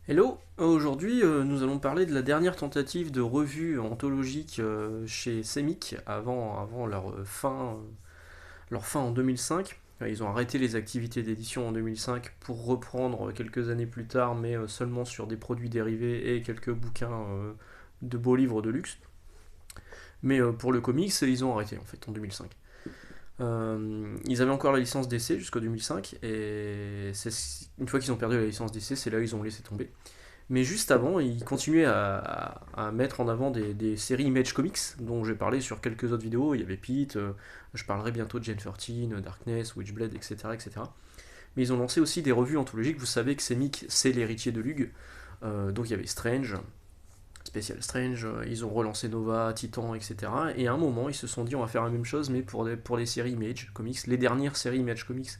Hello, aujourd'hui nous allons parler de la dernière tentative de revue anthologique chez Semic avant leur fin en 2005. Ils ont arrêté les activités d'édition en 2005 pour reprendre quelques années plus tard, mais seulement sur des produits dérivés et quelques bouquins de beaux livres de luxe. Mais pour le comics, ils ont arrêté en fait en 2005. Ils avaient encore la licence d'essai jusqu'en 2005, et une fois qu'ils ont perdu la licence d'essai, c'est là où ils ont laissé tomber. Mais juste avant, ils continuaient à mettre en avant des séries Image Comics, dont j'ai parlé sur quelques autres vidéos. Il y avait Pete, je parlerai bientôt de Gen 13, Darkness, Witchblade, etc., etc. Mais ils ont lancé aussi des revues anthologiques. Vous savez que Semic, c'est l'héritier de Lug. Donc il y avait Strange, Special Strange, ils ont relancé Nova, Titan, etc. Et à un moment, ils se sont dit on va faire la même chose, mais pour les séries Image Comics, les dernières séries Image Comics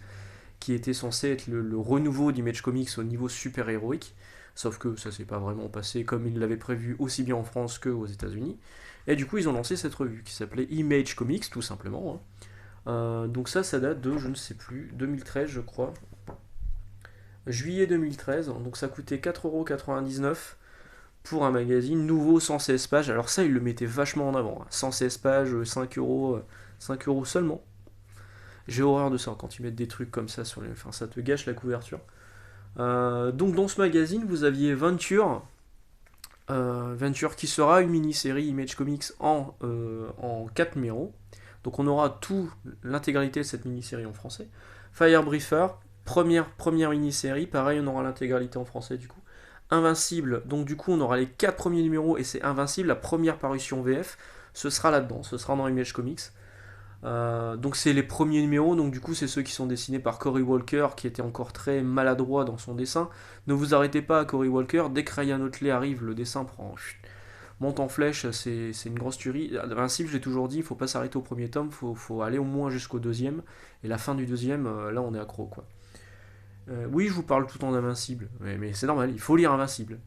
qui étaient censées être le renouveau d'Image Comics au niveau super-héroïque. Sauf que ça s'est pas vraiment passé comme ils l'avaient prévu, aussi bien en France qu'aux États-Unis. Et du coup, ils ont lancé cette revue qui s'appelait Image Comics, tout simplement, hein. Donc ça date de, je ne sais plus, 2013, je crois. Juillet 2013, donc ça coûtait 4,99€ pour un magazine nouveau 116 pages. Alors ça, ils le mettaient vachement en avant, hein. 116 pages, 5€, 5€ seulement. J'ai horreur de ça quand ils mettent des trucs comme ça sur les. Enfin, ça te gâche la couverture. Donc dans ce magazine, vous aviez Venture qui sera une mini-série Image Comics en 4 numéros. Donc on aura tout l'intégralité de cette mini-série en français. Firebriefer, première mini-série, pareil, on aura l'intégralité en français du coup. Invincible, donc du coup on aura les 4 premiers numéros et c'est Invincible, la première parution VF, ce sera là-dedans, ce sera dans Image Comics. Donc c'est les premiers numéros, donc du coup c'est ceux qui sont dessinés par Cory Walker, qui était encore très maladroit dans son dessin. Ne vous arrêtez pas à Cory Walker, dès que Ryan Otley arrive, le dessin monte en flèche, c'est une grosse tuerie. Invincible, je l'ai toujours dit, il faut pas s'arrêter au premier tome, faut aller au moins jusqu'au deuxième, et la fin du deuxième, là on est accro quoi. Oui, je vous parle tout le temps d'Invincible, mais c'est normal, il faut lire Invincible.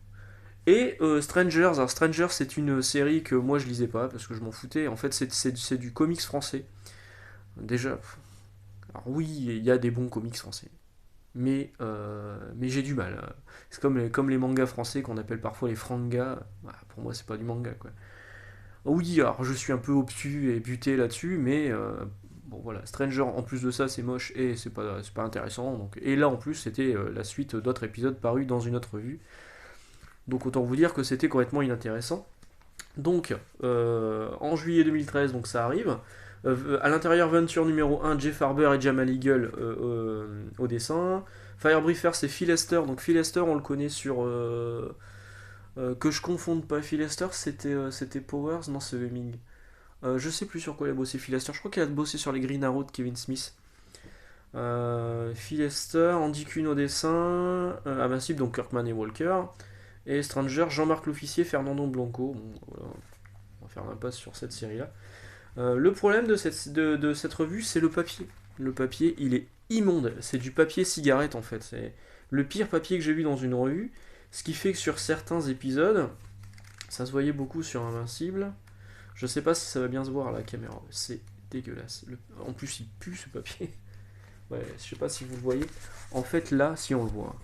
Et Strangers, alors Strangers c'est une série que moi je lisais pas parce que je m'en foutais, en fait c'est du comics français. Déjà, alors oui, il y a des bons comics français, mais j'ai du mal. C'est comme les mangas français qu'on appelle parfois les frangas. Voilà, pour moi, c'est pas du manga, quoi. Oui, alors je suis un peu obtus et buté là-dessus, mais bon voilà, Stranger, en plus de ça, c'est moche et c'est pas intéressant. Donc, et là, en plus, c'était la suite d'autres épisodes parus dans une autre revue. Donc autant vous dire que c'était complètement inintéressant. Donc, en juillet 2013, donc ça arrive. À l'intérieur, Venture numéro 1, Jeff Harber et Jamal Eagle au dessin. Firebriefer, c'est Phil Lester. Donc Phil Lester, on le connaît sur... que je confonde pas, Phil Lester, c'était Powers. Non, c'est Hemming. Je sais plus sur quoi il a bossé Phil Lester. Je crois qu'il a bossé sur les Green Arrow de Kevin Smith. Phil Lester, Andy Kuhn au dessin. Invincible, donc Kirkman et Walker. Et Stranger, Jean-Marc L'Officier, Fernando Blanco. Bon, voilà, on va faire l'impasse sur cette série-là. Le problème de cette revue, c'est le papier. Le papier, il est immonde. C'est du papier cigarette en fait. C'est le pire papier que j'ai vu dans une revue. Ce qui fait que sur certains épisodes, ça se voyait beaucoup sur Invincible. Je sais pas si ça va bien se voir à la caméra. C'est dégueulasse. En plus, il pue ce papier. Ouais, je sais pas si vous le voyez. En fait, là, si on le voit,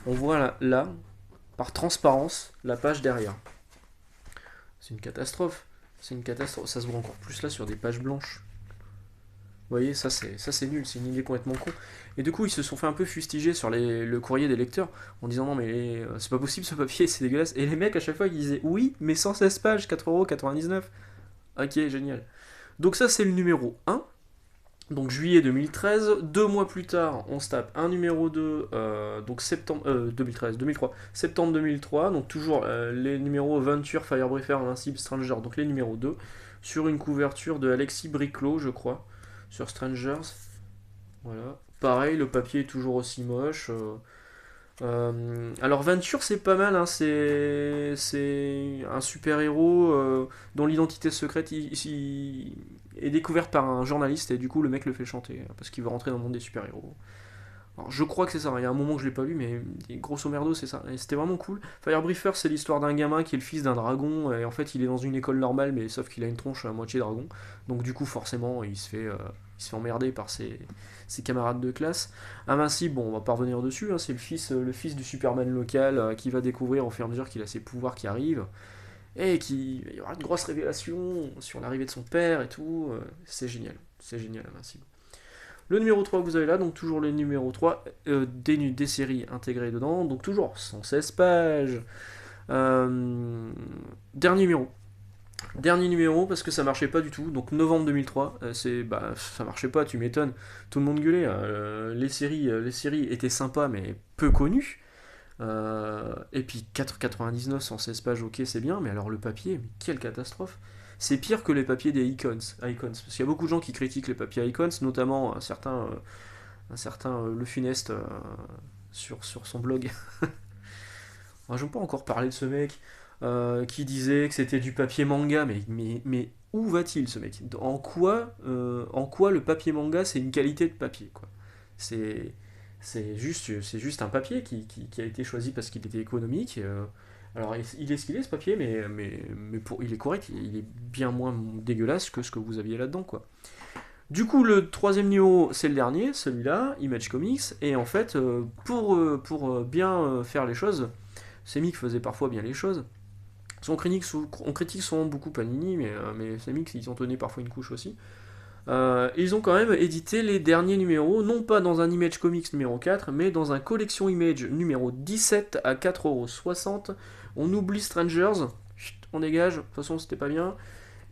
on voit là, par transparence, la page derrière. C'est une catastrophe. C'est une catastrophe. Ça se voit encore plus là sur des pages blanches. Vous voyez, ça c'est nul, c'est une idée complètement con. Et du coup, ils se sont fait un peu fustiger sur le courrier des lecteurs en disant non, mais c'est pas possible ce papier, c'est dégueulasse. Et les mecs, à chaque fois, ils disaient oui, mais 116 pages, 4,99€. Ok, génial. Donc, ça, c'est le numéro 1. Donc, juillet 2013. 2 mois plus tard, on se tape un numéro 2, donc septembre 2013, 2003, septembre 2003. Donc, toujours les numéros Venture, Firebriefer, Invincible, Stranger. Donc, les numéros 2. Sur une couverture de Alexis Briclot, je crois, sur Strangers. Voilà. Pareil, le papier est toujours aussi moche. Alors Venture c'est pas mal, hein. C'est un super-héros dont l'identité secrète est découverte par un journaliste et du coup le mec le fait chanter parce qu'il veut rentrer dans le monde des super-héros. Alors, je crois que c'est ça, il y a un moment que je l'ai pas lu, mais grosso merdo c'est ça. Et c'était vraiment cool. Firebriefer c'est l'histoire d'un gamin qui est le fils d'un dragon et en fait il est dans une école normale mais sauf qu'il a une tronche à moitié dragon. Donc du coup forcément il se fait il se fait emmerder par ses camarades de classe. Invincible, bon, on va pas revenir dessus, hein, c'est le fils du Superman local qui va découvrir au fur et à mesure qu'il a ses pouvoirs qui arrivent, et il y aura une grosse révélation sur l'arrivée de son père et tout. C'est génial, Invincible. Le numéro 3 que vous avez là, donc toujours le numéro 3, des séries intégrées dedans, donc toujours 116 pages. Dernier numéro. Dernier numéro parce que ça marchait pas du tout, donc novembre 2003, ça marchait pas, tu m'étonnes, tout le monde gueulait, les séries étaient sympas mais peu connues, et puis 4,99, 116 pages, ok c'est bien, mais alors le papier, mais quelle catastrophe. C'est pire que les papiers des Icons, parce qu'il y a beaucoup de gens qui critiquent les papiers Icons, notamment un certain Le Funeste sur son blog. Je ne veux pas encore parler de ce mec qui disait que c'était du papier manga, mais où va-t-il ce mec? En quoi le papier manga c'est une qualité de papier, quoi. C'est c'est juste un papier qui a été choisi parce qu'il était économique. Alors il est ce qu'il est ce papier, il est correct, il est bien moins dégueulasse que ce que vous aviez là-dedans, quoi. Du coup, le troisième niveau, c'est le dernier, celui-là, Image Comics, et en fait, pour bien faire les choses, Semik faisait parfois bien les choses. On critique souvent beaucoup Panini, mais Semik, ils en tenaient parfois une couche aussi. Ils ont quand même édité les derniers numéros, non pas dans un Image Comics numéro 4, mais dans un Collection Image numéro 17 à 4,60€. On oublie Strangers, chut, on dégage, de toute façon c'était pas bien.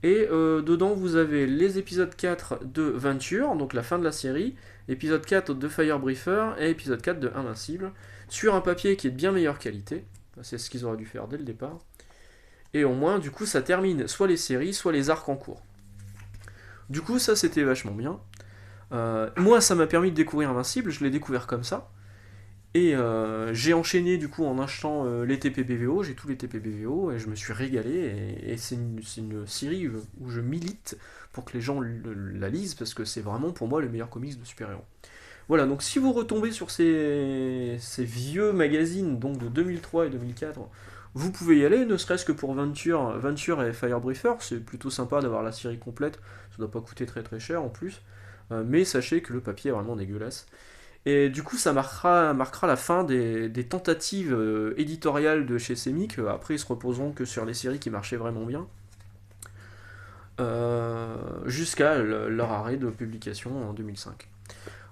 Et dedans, vous avez les épisodes 4 de Venture, donc la fin de la série, épisode 4 de Fire Briefer et épisode 4 de Invincible, sur un papier qui est de bien meilleure qualité. C'est ce qu'ils auraient dû faire dès le départ. Et au moins, du coup, ça termine soit les séries, soit les arcs en cours. Du coup, ça, c'était vachement bien. Moi, ça m'a permis de découvrir Invincible, je l'ai découvert comme ça. Et j'ai enchaîné du coup en achetant les TPBVO, j'ai tous les TPBVO et je me suis régalé. Et c'est une série où je milite pour que les gens la lisent parce que c'est vraiment pour moi le meilleur comics de super-héros. Voilà, donc si vous retombez sur ces vieux magazines donc de 2003 et 2004, vous pouvez y aller, ne serait-ce que pour Venture et Firebriefer, c'est plutôt sympa d'avoir la série complète, ça doit pas coûter très très cher en plus, mais sachez que le papier est vraiment dégueulasse. Et du coup, ça marquera la fin des tentatives éditoriales de chez Semik. Après, ils se reposeront que sur les séries qui marchaient vraiment bien, jusqu'à leur arrêt de publication en 2005.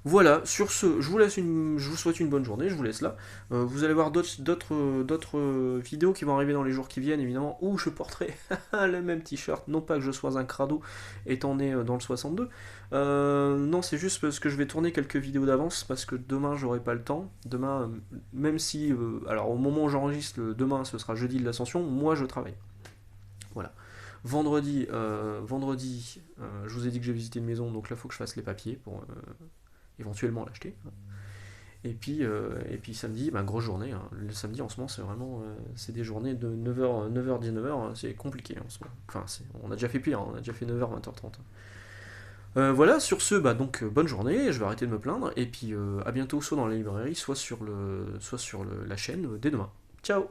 Voilà, sur ce, je vous souhaite une bonne journée, je vous laisse là. Vous allez voir d'autres vidéos qui vont arriver dans les jours qui viennent, évidemment, où je porterai le même t-shirt, non pas que je sois un crado étant né dans le 62. Non, c'est juste parce que je vais tourner quelques vidéos d'avance, parce que demain j'aurai pas le temps. Demain, même si, alors au moment où j'enregistre, demain ce sera jeudi de l'Ascension, moi je travaille. Voilà. Vendredi, je vous ai dit que j'ai visité une maison, donc là il faut que je fasse les papiers pour éventuellement l'acheter. Et puis samedi, grosse journée. Hein. Le samedi en ce moment, c'est vraiment c'est des journées de 9h, 19h, c'est compliqué en ce moment. Enfin, on a déjà fait pire, on a déjà fait 9h, 20h30. Voilà, sur ce, donc bonne journée, je vais arrêter de me plaindre, et puis à bientôt soit dans la librairie, soit sur la chaîne dès demain. Ciao!